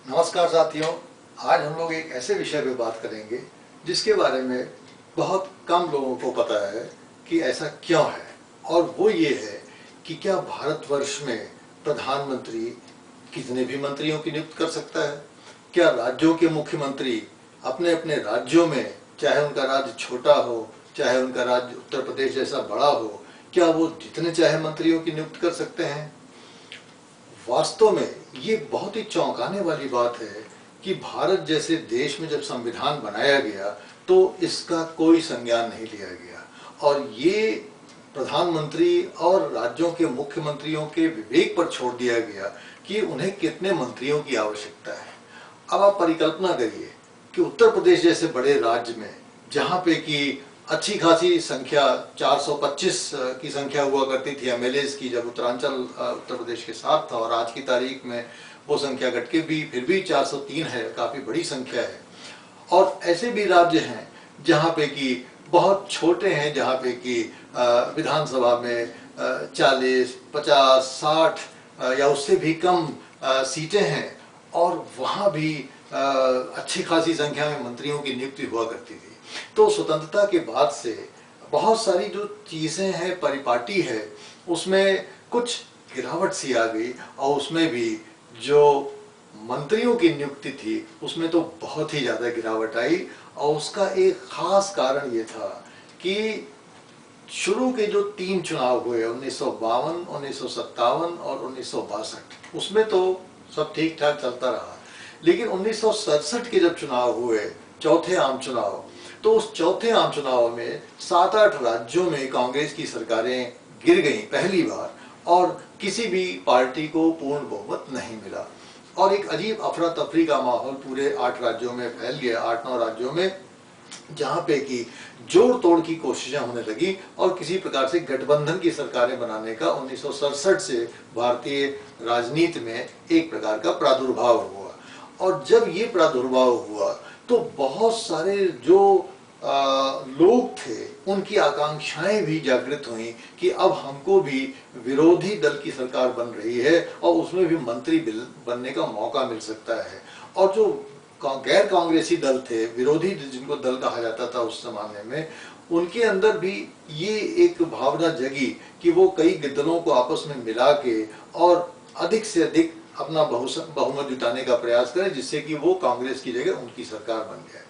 नमस्कार साथियों। आज हम लोग एक ऐसे विषय पे बात करेंगे जिसके बारे में बहुत कम लोगों को पता है कि ऐसा क्यों है। और वो ये है कि क्या भारतवर्ष में प्रधानमंत्री कितने भी मंत्रियों की नियुक्त कर सकता है? क्या राज्यों के मुख्यमंत्री अपने अपने राज्यों में, चाहे उनका राज्य छोटा हो चाहे उनका राज्य उत्तर प्रदेश जैसा बड़ा हो, क्या वो जितने चाहे मंत्रियों की नियुक्त कर सकते हैं? वास्तव में ये बहुत ही चौंकाने वाली बात है कि भारत जैसे देश में जब संविधान बनाया गया तो इसका कोई संज्ञान नहीं लिया गया और ये प्रधानमंत्री और राज्यों के मुख्यमंत्रियों के विवेक पर छोड़ दिया गया कि उन्हें कितने मंत्रियों की आवश्यकता है। अब आप परिकल्पना करिए कि उत्तर प्रदेश जैसे बड़े राज्य में, जहाँ पे कि अच्छी खासी संख्या 425 की संख्या हुआ करती थी एमएलएज की, जब उत्तरांचल उत्तर प्रदेश के साथ था, और आज की तारीख में वो संख्या घट के भी फिर भी 403 है, काफ़ी बड़ी संख्या है। और ऐसे भी राज्य हैं जहाँ पे कि बहुत छोटे हैं, जहाँ पे कि विधानसभा में 40, 50, 60 या उससे भी कम सीटें हैं, और वहाँ भी अच्छी खासी संख्या में मंत्रियों की नियुक्ति हुआ करती थी। तो स्वतंत्रता के बाद से बहुत सारी जो चीज़ें हैं, परिपाटी है, उसमें कुछ गिरावट सी आ गई, और उसमें भी जो मंत्रियों की नियुक्ति थी उसमें तो बहुत ही ज़्यादा गिरावट आई। और उसका एक खास कारण ये था कि शुरू के जो 3 चुनाव हुए 1952, 1957 और 1962, उसमें तो सब ठीक ठाक चलता रहा। लेकिन 1967 के जब चुनाव हुए, चौथे आम चुनाव, तो उस चौथे आम चुनाव में 7-8 राज्यों में कांग्रेस की सरकारें गिर गईं पहली बार, और किसी भी पार्टी को पूर्ण बहुमत नहीं मिला, और एक अजीब अफरा तफरी का माहौल पूरे 8 राज्यों में फैल गया, 8-9 राज्यों में, जहाँ पे कि जोड़ तोड़ की कोशिशें होने लगी और किसी प्रकार से गठबंधन की सरकारें बनाने का 1967 से भारतीय राजनीति में एक प्रकार का प्रादुर्भाव हुआ। और जब ये प्रादुर्भाव हुआ तो बहुत सारे जो लोग थे, उनकी आकांक्षाएं भी जागृत हुई कि अब हमको भी विरोधी दल की सरकार बन रही है और उसमें भी मंत्री बनने का मौका मिल सकता है। और जो गैर कांग्रेसी दल थे, विरोधी जिनको दल कहा जाता था उस जमाने में, उनके अंदर भी ये एक भावना जगी कि वो कई दलों को आपस में मिला के और अधिक से अधिक अपना बहुमत जुटाने का प्रयास करें, जिससे कि वो कांग्रेस की जगह उनकी सरकार बन जाए।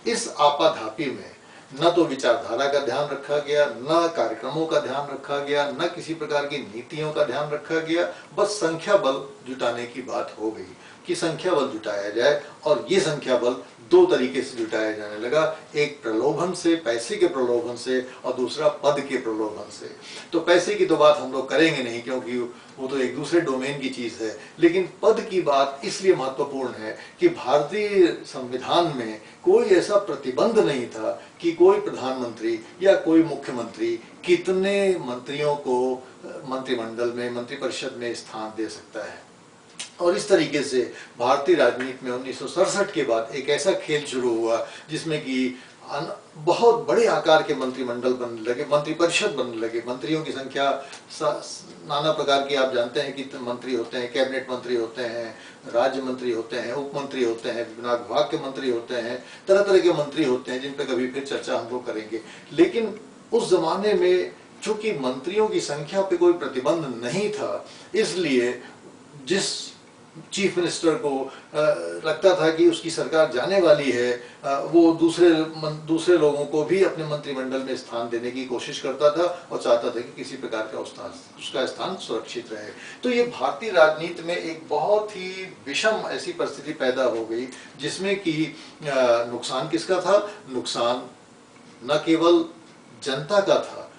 इस आपाधापी में न तो विचारधारा का ध्यान रखा गया, न कार्यक्रमों का ध्यान रखा गया, न किसी प्रकार की नीतियों का ध्यान रखा गया, बस संख्या बल जुटाने की बात हो गई कि संख्या बल जुटाया जाए। और ये संख्या बल 2 तरीके से जुटाया जाने लगा, एक प्रलोभन से, पैसे के प्रलोभन से, और दूसरा पद के प्रलोभन से। तो पैसे की तो बात हम लोग करेंगे नहीं क्योंकि वो तो एक दूसरे डोमेन की चीज़ है, लेकिन पद की बात इसलिए महत्वपूर्ण है कि भारतीय संविधान में कोई ऐसा प्रतिबंध नहीं था कि कोई प्रधानमंत्री या कोई मुख्यमंत्री कितने मंत्रियों को मंत्रिमंडल में, मंत्रिपरिषद में स्थान दे सकता है। और इस तरीके से भारतीय राजनीति में 1967 के बाद एक ऐसा खेल शुरू हुआ जिसमें कि बहुत बड़े आकार के मंत्रिमंडल बनने लगे, मंत्रिपरिषद बनने लगे। मंत्रियों की संख्या नाना प्रकार की, आप जानते हैं कि मंत्री होते हैं, कैबिनेट मंत्री होते हैं, राज्य मंत्री होते हैं, उप मंत्री होते हैं, विभाग के मंत्री होते हैं, तरह तरह के मंत्री होते हैं जिन पर कभी फिर चर्चा हम लोग करेंगे। लेकिन उस जमाने में चूंकि मंत्रियों की संख्या पे कोई प्रतिबंध नहीं था, इसलिए जिस चीफ मिनिस्टर को लगता था कि उसकी सरकार जाने वाली है, वो दूसरे लोगों को भी अपने मंत्रिमंडल में स्थान देने की कोशिश करता था और चाहता था कि किसी प्रकार का उसका स्थान सुरक्षित रहे। तो ये भारतीय राजनीति में एक बहुत ही विषम ऐसी परिस्थिति पैदा हो गई जिसमें कि नुकसान किसका था? नुकसान न केवल जनता का था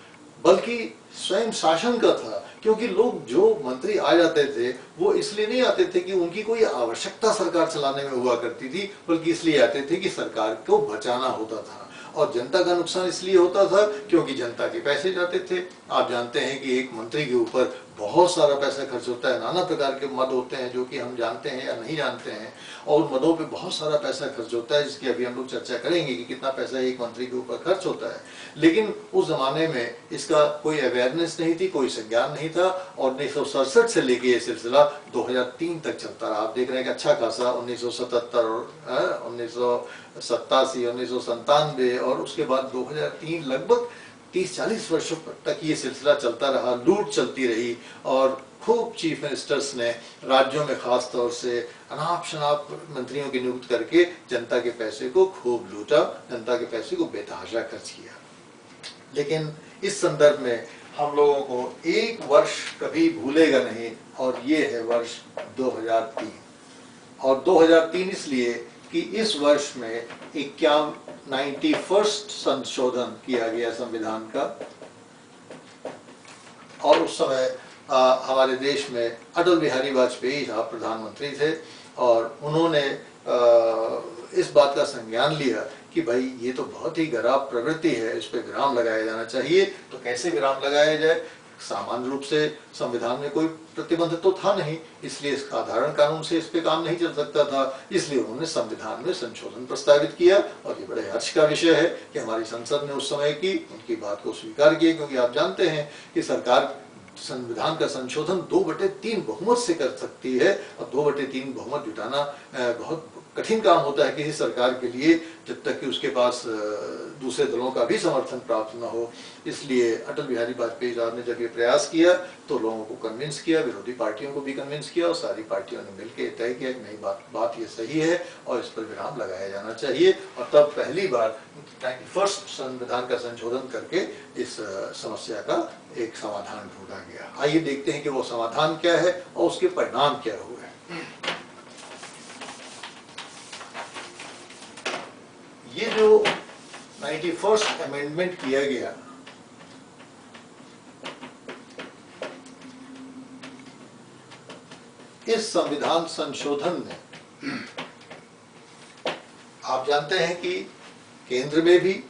बल्कि स्वयं शासन का था, क्योंकि लोग जो मंत्री आ जाते थे वो इसलिए नहीं आते थे कि उनकी कोई आवश्यकता सरकार चलाने में हुआ करती थी, बल्कि इसलिए आते थे कि सरकार को बचाना होता था। और जनता का नुकसान इसलिए होता था क्योंकि जनता के पैसे जाते थे। आप जानते हैं कि एक मंत्री के ऊपर बहुत सारा पैसा खर्च होता है, नाना प्रकार के मद होते हैं जो कि हम जानते हैं या नहीं जानते हैं, और मदों पे बहुत सारा पैसा खर्च होता है, जिसकी अभी हम लोग चर्चा करेंगे कि कितना पैसा एक मंत्री के ऊपर खर्च होता है। लेकिन उस जमाने में इसका कोई अवेयरनेस नहीं थी, कोई संज्ञान नहीं था, और 1967 से लेके ये सिलसिला 2003 तक चलता रहा। आप देख रहे हैं कि अच्छा खासा 1977, 1987, 1997 और उसके बाद 2003, लगभग 30-40 वर्षों तक ये सिलसिला चलता रहा, लूट चलती रही, और खूब चीफ मिनिस्टर्स ने राज्यों में खास तौर से अनाप शनाप मंत्रियों की नियुक्त करके जनता के पैसे को खूब लूटा, जनता के पैसे को बेतहाशा खर्च किया। लेकिन इस संदर्भ में हम लोगों को एक वर्ष कभी भूलेगा नहीं, और ये है वर्ष 2003। और 2003 इसलिए कि इस वर्ष में 91वां संशोधन किया गया संविधान का, और उस समय हमारे देश में अटल बिहारी वाजपेयी साहब प्रधानमंत्री थे, और उन्होंने इस बात का संज्ञान लिया कि भाई ये तो बहुत ही खराब प्रवृत्ति है, इस पर विराम लगाया जाना चाहिए। तो कैसे विराम लगाया जाए? सामान्य रूप से संविधान में कोई प्रतिबंध तो था नहीं, इसलिए साधारण कानून से इस पे काम नहीं चल सकता था, इसलिए उन्होंने संविधान में संशोधन प्रस्तावित किया। और ये बड़े हर्ष का विषय है कि हमारी संसद ने उस समय की उनकी बात को स्वीकार किया, क्योंकि आप जानते हैं कि सरकार संविधान का संशोधन 2/3 बहुमत से कर सकती है, और 2/3 बहुमत जुटाना बहुत कठिन काम होता है किसी सरकार के लिए, जब तक कि उसके पास दूसरे दलों का भी समर्थन प्राप्त न हो। इसलिए अटल बिहारी वाजपेयी साहब ने जब ये प्रयास किया तो लोगों को कन्विंस किया, विरोधी पार्टियों को भी कन्विंस किया, और सारी पार्टियों ने मिलकर तय किया कि नहीं, बात ये सही है और इस पर विराम लगाया जाना चाहिए। और तब पहली बार 91वां संविधान का संशोधन करके इस समस्या का एक समाधान ढूंढा गया। आइए देखते हैं कि वो समाधान क्या है और उसके परिणाम क्या हुए। ये जो 91वां अमेंडमेंट किया गया, इस संविधान संशोधन में आप जानते हैं कि केंद्र में भी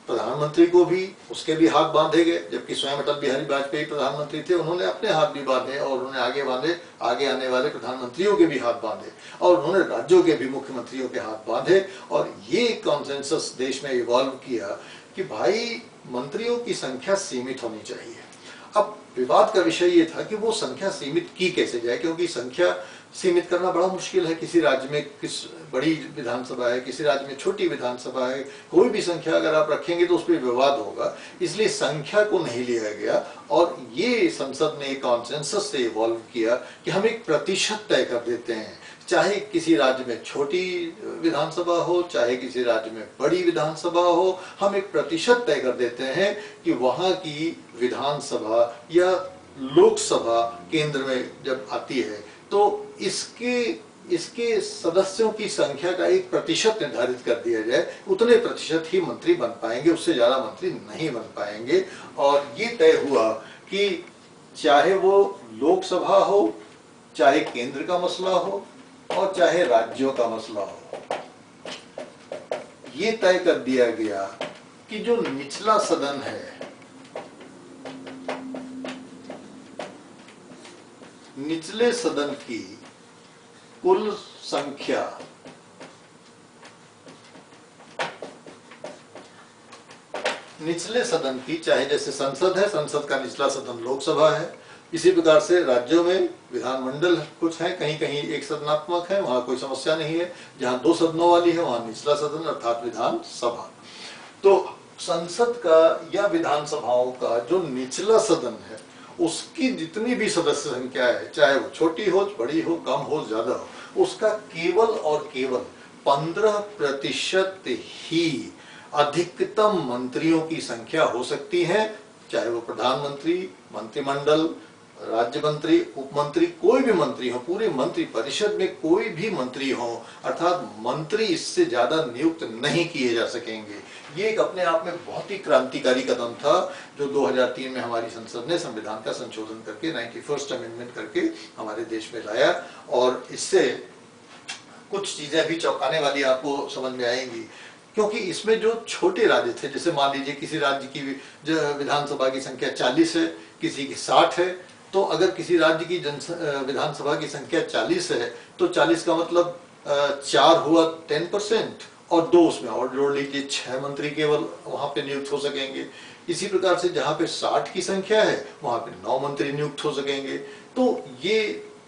प्रधानमंत्री को भी उसके भी हाथ बांधे गए, जबकि स्वयं अटल बिहारी वाजपेयी प्रधानमंत्री थे, उन्होंने अपने हाथ भी बांधे, और उन्होंने आगे आने वाले प्रधानमंत्रियों के भी हाथ बांधे, और उन्होंने राज्यों के भी मुख्यमंत्रियों के हाथ बांधे। और ये कॉन्सेंसस देश में इवॉल्व किया कि भाई मंत्रियों की संख्या सीमित होनी चाहिए। अब विवाद का विषय ये था कि वो संख्या सीमित की कैसे जाए, क्योंकि संख्या सीमित करना बड़ा मुश्किल है। किसी राज्य में किस बड़ी विधानसभा है, किसी राज्य में छोटी विधानसभा है, कोई भी संख्या अगर आप रखेंगे तो उस पर विवाद होगा, इसलिए संख्या को नहीं लिया गया। और ये संसद ने एक कॉन्सेंसस से इवॉल्व किया कि हम एक प्रतिशत तय कर देते हैं, चाहे किसी राज्य में छोटी विधानसभा हो, चाहे किसी राज्य में बड़ी विधानसभा हो, हम एक प्रतिशत तय कर देते हैं कि वहां की विधानसभा या लोकसभा केंद्र में जब आती है तो इसके सदस्यों की संख्या का एक प्रतिशत निर्धारित कर दिया जाए, उतने प्रतिशत ही मंत्री बन पाएंगे, उससे ज्यादा मंत्री नहीं बन पाएंगे। और ये तय हुआ कि चाहे वो लोकसभा हो, चाहे केंद्र का मसला हो, और चाहे राज्यों का मसला हो, ये तय कर दिया गया कि जो निचला सदन है, निचले सदन की कुल संख्या निचले सदन की, चाहे जैसे संसद है, संसद का निचला सदन लोकसभा है, इसी प्रकार से राज्यों में विधानमंडल कुछ है, कहीं कहीं एक सदनात्मक है, वहां कोई समस्या नहीं है, जहां 2 सदनों वाली है वहां निचला सदन अर्थात विधानसभा। तो संसद का या विधानसभाओं का जो निचला सदन है, उसकी जितनी भी सदस्य संख्या है, चाहे वो छोटी हो, बड़ी हो, कम हो, ज्यादा हो, उसका केवल और केवल 15% ही अधिकतम मंत्रियों की संख्या हो सकती है, चाहे वो प्रधानमंत्री, मंत्रिमंडल, राज्य मंत्री, उपमंत्री, कोई भी मंत्री हो, पूरे मंत्री परिषद में कोई भी मंत्री हो, अर्थात मंत्री इससे ज्यादा नियुक्त नहीं किए जा सकेंगे। ये एक अपने आप में बहुत ही क्रांतिकारी कदम था जो 2003 में हमारी संसद ने संविधान का संशोधन करके 91वां अमेंडमेंट करके हमारे देश में लाया। और इससे कुछ चीजें भी चौंकाने वाली आपको समझ में आएंगी, क्योंकि इसमें जो छोटे राज्य थे, जैसे मान लीजिए किसी राज्य की विधानसभा की संख्या 40 है, किसी की 60 है, तो 60 तो अगर किसी राज्य की विधानसभा की संख्या 40 है तो 40 का मतलब 4 हुआ 10%, और 2 उसमें और जोड़ लीजिए, 6 मंत्री केवल वहां पे नियुक्त हो सकेंगे। इसी प्रकार से जहां पे 60 की संख्या है वहां पे 9 मंत्री नियुक्त हो सकेंगे। तो ये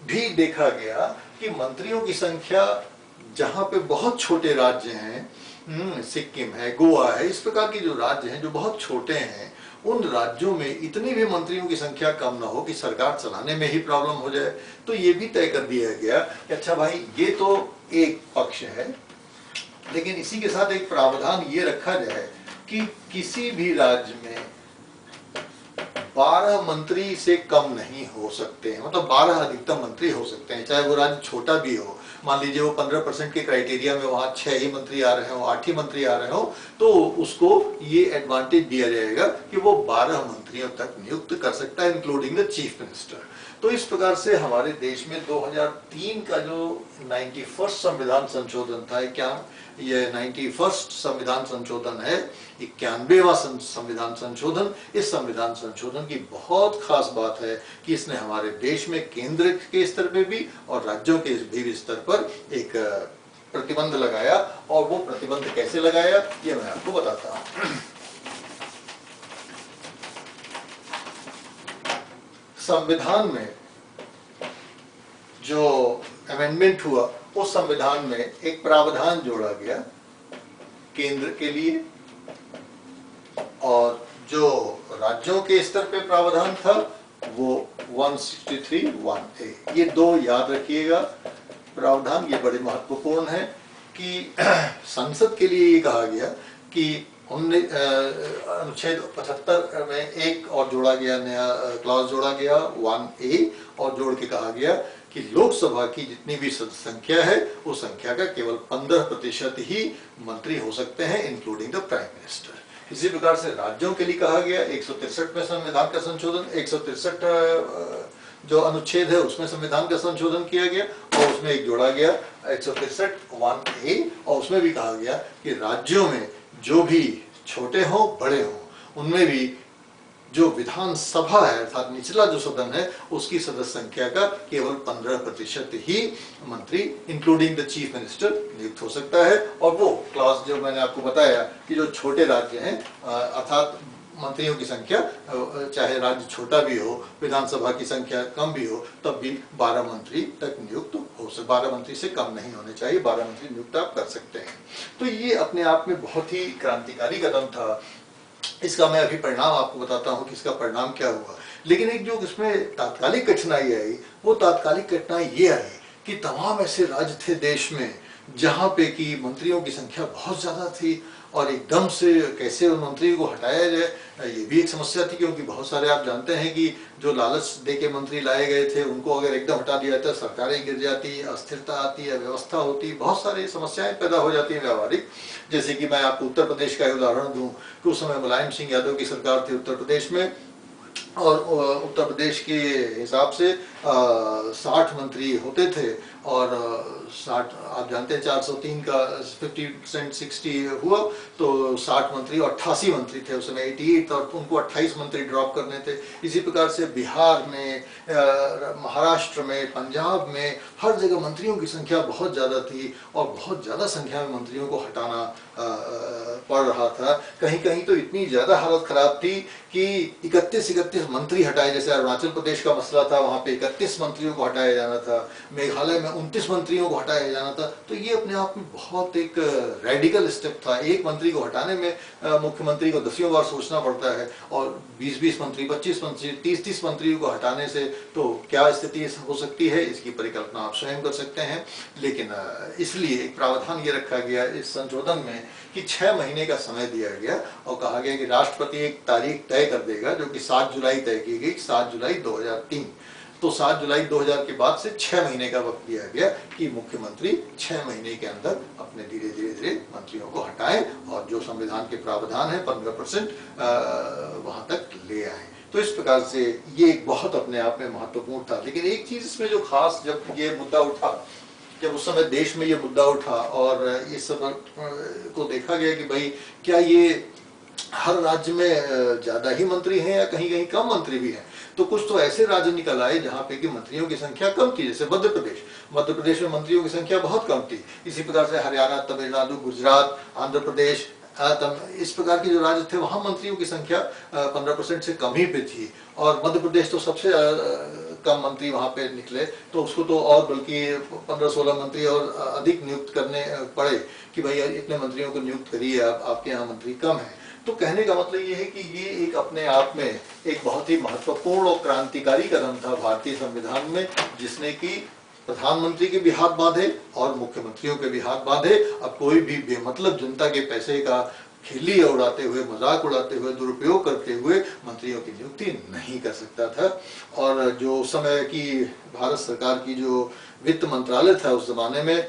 भी देखा गया कि मंत्रियों की संख्या जहां पे बहुत छोटे राज्य हैं, सिक्किम है, गोवा है, इस प्रकार के जो राज्य हैं जो बहुत छोटे हैं, उन राज्यों में इतनी भी मंत्रियों की संख्या कम ना हो कि सरकार चलाने में ही प्रॉब्लम हो जाए। तो ये भी तय कर दिया गया कि अच्छा भाई, ये तो एक पक्ष है, लेकिन इसी के साथ एक प्रावधान ये रखा जाए कि किसी भी राज्य में 12 मंत्री से कम नहीं हो सकते हैं, मतलब 12 अधिकतम मंत्री हो सकते हैं, चाहे वो राज्य छोटा भी हो। मान लीजिए वो 15% के क्राइटेरिया में वहां 6 ही मंत्री आ रहे हो, 8 ही मंत्री आ रहे हो, तो उसको ये एडवांटेज दिया जाएगा कि वो 12 मंत्रियों तक नियुक्त कर सकता है, इंक्लूडिंग द चीफ मिनिस्टर। तो इस प्रकार से हमारे देश में 2003 का जो 91वां संविधान संशोधन था, क्या ये 91वां संविधान संशोधन है, 91वां संविधान संशोधन। इस संविधान संशोधन की बहुत खास बात है कि इसने हमारे देश में केंद्र के स्तर पे भी और राज्यों के भी स्तर पर एक प्रतिबंध लगाया। और वो प्रतिबंध कैसे लगाया ये मैं आपको बताता हूं। संविधान में जो अमेंडमेंट हुआ, उस संविधान में एक प्रावधान जोड़ा गया केंद्र के लिए, और जो राज्यों के स्तर पे प्रावधान था वो 163(1)(a। ये दो याद रखिएगा प्रावधान, ये बड़े महत्वपूर्ण है कि संसद के लिए ये कहा गया कि अनुच्छेद 75 में एक और जोड़ा गया, नया क्लॉज जोड़ा गया 1A, और जोड़ के कहा गया कि लोकसभा की जितनी भी सदस्य संख्या है उस संख्या का केवल 15% ही मंत्री हो सकते हैं, इंक्लूडिंग द प्राइम मिनिस्टर। इसी प्रकार से राज्यों के लिए कहा गया 163 में संविधान का संशोधन, 163 जो अनुच्छेद है उसमें संविधान का संशोधन किया गया, और उसमें एक जोड़ा गया 163(1)(a, और उसमें भी कहा गया कि राज्यों में जो भी छोटे हों बड़े हों, उनमें भी जो विधानसभा है अर्थात निचला जो सदन है उसकी सदस्य संख्या का केवल 15% ही मंत्री इंक्लूडिंग द चीफ मिनिस्टर नियुक्त हो सकता है। और वो क्लॉज जो मैंने आपको बताया कि जो छोटे राज्य हैं अर्थात मंत्रियों की संख्या चाहे राज्य छोटा भी हो, विधानसभा की संख्या कम भी हो, तब भी 12 मंत्री तक नियुक्त हो सकते, 12 मंत्री से कम नहीं होने चाहिए, 12 मंत्री नियुक्त आप कर सकते हैं। तो ये अपने आप में बहुत ही क्रांतिकारी कदम था। इसका मैं अभी परिणाम आपको बताता हूँ कि इसका परिणाम क्या हुआ। लेकिन एक जो इसमें तात्कालिक कठिनाई आई, वो तात्कालिक कठिनाई ये आई कि तमाम ऐसे राज्य थे देश में जहाँ पे कि मंत्रियों की संख्या बहुत ज़्यादा थी, और एकदम से कैसे उन मंत्रियों को हटाया जाए ये भी एक समस्या थी, क्योंकि बहुत सारे आप जानते हैं कि जो लालच दे के मंत्री लाए गए थे उनको अगर एकदम हटा दिया जाता, सरकारें गिर जाती, अस्थिरता आती, अव्यवस्था होती, बहुत सारी समस्याएं पैदा हो जाती हैं व्यावहारिक। जैसे कि मैं आपको उत्तर प्रदेश का उदाहरण दूं कि उस समय मुलायम सिंह यादव की सरकार थी उत्तर प्रदेश में, और उत्तर प्रदेश के हिसाब से 60 मंत्री होते थे, और 60 आप जानते हैं 403 का 50% 60 हुआ तो 60 मंत्री और 88 मंत्री थे उस समय 88, और उनको 28 मंत्री ड्रॉप करने थे। इसी प्रकार से बिहार में, महाराष्ट्र में, पंजाब में हर जगह मंत्रियों की संख्या बहुत ज़्यादा थी, और बहुत ज़्यादा संख्या में मंत्रियों को हटाना पड़ रहा था। कहीं कहीं तो इतनी ज़्यादा हालत ख़राब थी कि 31 मंत्री हटाए, जैसे अरुणाचल प्रदेश का मसला था, वहाँ पे 31 मंत्रियों को हटाया जाना था, मेघालय में 29 मंत्रियों को हटाया जाना था। तो ये अपने आप में बहुत एक रेडिकल स्टेप था। एक मंत्री को हटाने में मुख्यमंत्री को 10 बार सोचना पड़ता है, और 20-20 मंत्री, 25 मंत्री, 30-30 मंत्रियों को हटाने से तो क्या स्थिति हो सकती है, इसकी परिकल्पना आप स्वयं कर सकते हैं। लेकिन इसलिए एक प्रावधान ये रखा गया इस संशोधन में कि 6 महीने का समय दिया गया, और कहा गया कि राष्ट्रपति एक तारीख तय कर देगा, जो कि 7 जुलाई तय की गई, 7 जुलाई 2003। तो 7 जुलाई 2000 के बाद से 6 महीने का वक्त दिया गया कि मुख्यमंत्री 6 महीने के अंदर अपने धीरे धीरे मंत्रियों को हटाएं, और जो संविधान के प्रावधान है 15% वहां तक ले आए। तो इस प्रकार से ये एक बहुत अपने आप में महत्वपूर्ण था। लेकिन एक चीज इसमें जो खास, जब ये मुद्दा उठा, जब उस समय देश में ये मुद्दा उठा और इस सब को देखा गया कि भाई क्या ये हर राज्य में ज़्यादा ही मंत्री हैं या कहीं कहीं कम मंत्री भी हैं। तो कुछ तो ऐसे राज्य निकल आए जहाँ पे कि मंत्रियों की संख्या कम थी, जैसे मध्य प्रदेश में मंत्रियों की संख्या बहुत कम थी। इसी प्रकार से हरियाणा, तमिलनाडु, गुजरात, आंध्र प्रदेश, इस प्रकार के जो राज्य थे वहाँ मंत्रियों की संख्या 15% से कम ही पे थी। और मध्य प्रदेश तो सबसे कम मंत्री वहाँ पे निकले, तो उसको तो और बल्कि 15-16 मंत्री और अधिक नियुक्त करने पड़े कि भाई इतने मंत्रियों को नियुक्त करिए, आपके यहाँ मंत्री कम हैं। तो कहने का मतलब ये है कि ये एक अपने आप में एक बहुत ही महत्वपूर्ण और क्रांतिकारी कदम था भारतीय संविधान में, जिसने कि प्रधानमंत्री के भी हाथ बांधे और मुख्यमंत्रियों के भी हाथ बांधे। अब कोई भी बेमतलब जनता के पैसे का खिल्ली उड़ाते हुए, मजाक उड़ाते हुए, दुरुपयोग करते हुए मंत्रियों की नियुक्ति नहीं कर सकता था। और जो समय की भारत सरकार की जो वित्त मंत्रालय था उस जमाने में,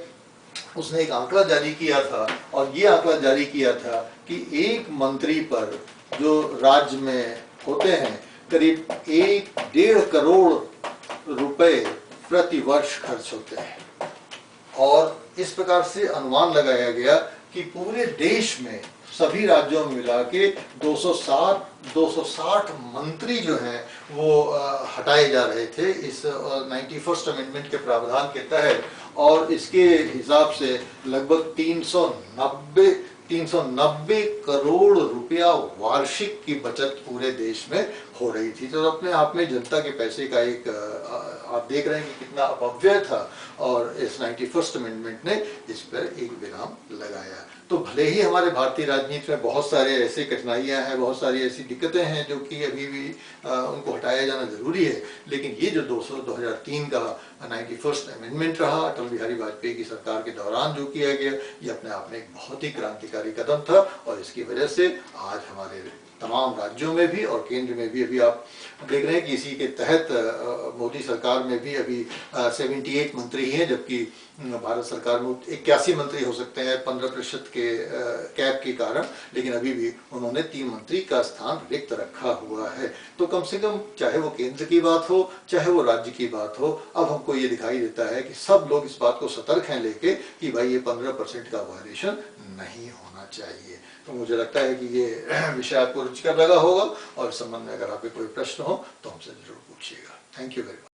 उसने एक आंकड़ा जारी किया था, और ये आंकड़ा जारी किया था कि एक मंत्री पर जो राज्य में होते हैं करीब 1.5 करोड़ रुपए प्रति वर्ष खर्च होते हैं। और इस प्रकार से अनुमान लगाया गया कि पूरे देश में सभी राज्यों में मिला के 260 मंत्री जो हैं वो हटाए जा रहे थे इस 91st अमेंडमेंट के प्रावधान के तहत। और इसके हिसाब से लगभग 390 करोड़ रुपया वार्षिक की बचत पूरे देश में हो रही थी। तो अपने आप में जनता के पैसे का एक आप देख रहे हैं कि कितना अपव्यय था, और इस 91st अमेंडमेंट ने इस पर एक विराम लगाया। तो भले ही हमारे भारतीय राजनीति में बहुत सारे ऐसे कठिनाइयां हैं, बहुत सारी ऐसी दिक्कतें हैं जो कि अभी भी उनको हटाया जाना जरूरी है, लेकिन ये जो 2003 का 91st अमेंडमेंट रहा अटल बिहारी वाजपेयी की सरकार के दौरान जो किया गया, ये अपने आप में एक बहुत ही क्रांतिकारी कदम था। और इसकी वजह से आज हमारे तमाम राज्यों में भी और केंद्र में भी अभी आप देख रहे हैं कि इसी के तहत मोदी सरकार में भी अभी 78 मंत्री हैं, जबकि भारत सरकार में 81 मंत्री हो सकते हैं 15% के कैप के कारण, लेकिन अभी भी उन्होंने 3 मंत्री का स्थान रिक्त रखा हुआ है। तो कम से कम चाहे वो केंद्र की बात हो चाहे वो राज्य की बात हो, अब हमको ये दिखाई देता है कि सब लोग इस बात को सतर्क हैं लेके कि भाई ये 15% का वायलेशन नहीं होना चाहिए। तो मुझे लगता है कि ये विषय आपको रुचिकर लगा होगा, और इस संबंध में अगर आपके कोई प्रश्न हो तो हमसे जरूर पूछिएगा। Thank you very much.